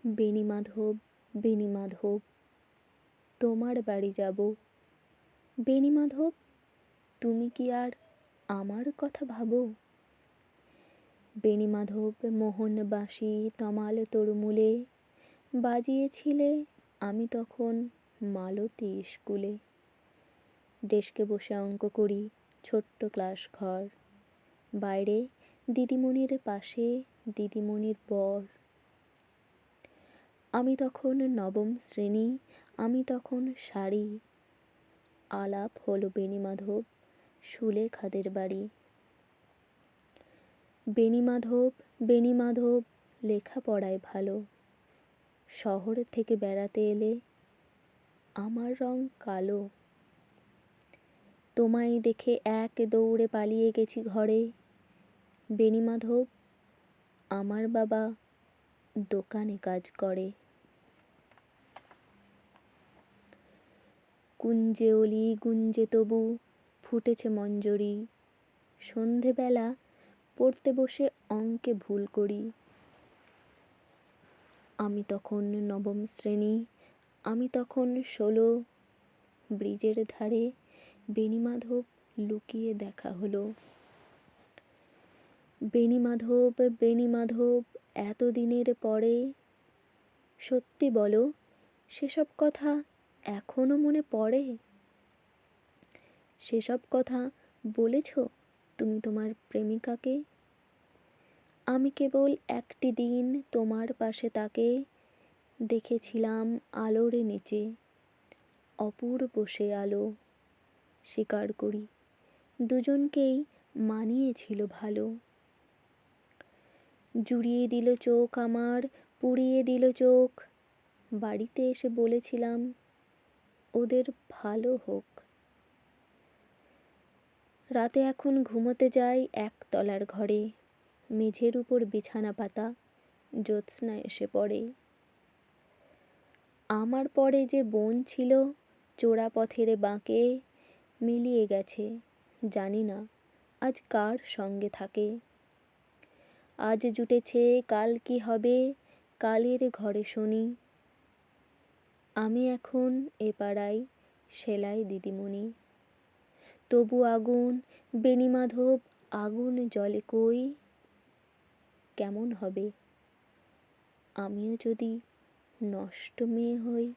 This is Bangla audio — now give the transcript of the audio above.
বেণীমাধব, বেণীমাধব, তোমার বাড়ি যাব। বেণীমাধব, তুমি কি আর আমার কথা ভাবো? বেণীমাধব মোহন বাঁশি তমাল তরুমূলে বাজিয়েছিলে, আমি তখন মালতী স্কুলে। ডেস্কে বসে অঙ্ক করি, ছোট্ট ক্লাস ঘর, বাইরে দিদিমণির পাশে দিদিমণির বর। আমি তখন নবম শ্রেণী, আমি তখন শাড়ি। আলাপ হলো বেণীমাধব, সুলেখাদের বাড়ি। বেণীমাধব, বেণীমাধব, লেখাপড়ায় ভালো, শহর থেকে বেড়াতে এলে আমার রং কালো। তোমায় দেখে এক দৌড়ে পালিয়ে গেছি ঘরে। বেণীমাধব, আমার বাবা দোকানে কাজ করে। কুঞ্জে অলি গুঞ্জে তবু ফুটেছে মঞ্জরি, সন্ধেবেলা পড়তে বসে অঙ্কে ভুল করি। আমি তখন নবম শ্রেণী, আমি তখন 16, ব্রিজের ধারে বেণীমাধব লুকিয়ে দেখা হলো। বেণীমাধব, বেণীমাধব, এতদিনের পরে সত্যি বলো, সেসব কথা এখনো মনে পড়ে? সেসব কথা বলেছ তুমি তোমার প্রেমিকাকে? আমি কেবল একটি দিন তোমার পাশে তাকে দেখেছিলাম আলোর নিচে, অপূর্ব সে আলো। স্বীকার করি, দুজনকেই মানিয়েছিল ভালো। জুড়িয়ে দিল চোখ আমার, পুড়িয়ে দিল চোখ, বাড়িতে এসে বলেছিলাম ওদের ভালো হোক। রাতে এখন ঘুমোতে যাই একতলার ঘরে, মেঝের উপর বিছানা পাতা, জ্যোৎস্না এসে পড়ে। আমার পরে যে বোন ছিল চোরা পথের বাঁকে মিলিয়ে গেছে, জানি না আজ কার সঙ্গে থাকে। আজ জুটেছে কাল কি হবে, কালের ঘরে শুনি। আমি এখন এ পাড়ায় সেলাই দিদিমণি। তবু আগুন, বেণীমাধব, আগুন জ্বলে কই? কেমন হবে আমিও যদি নষ্ট মেয়ে হই?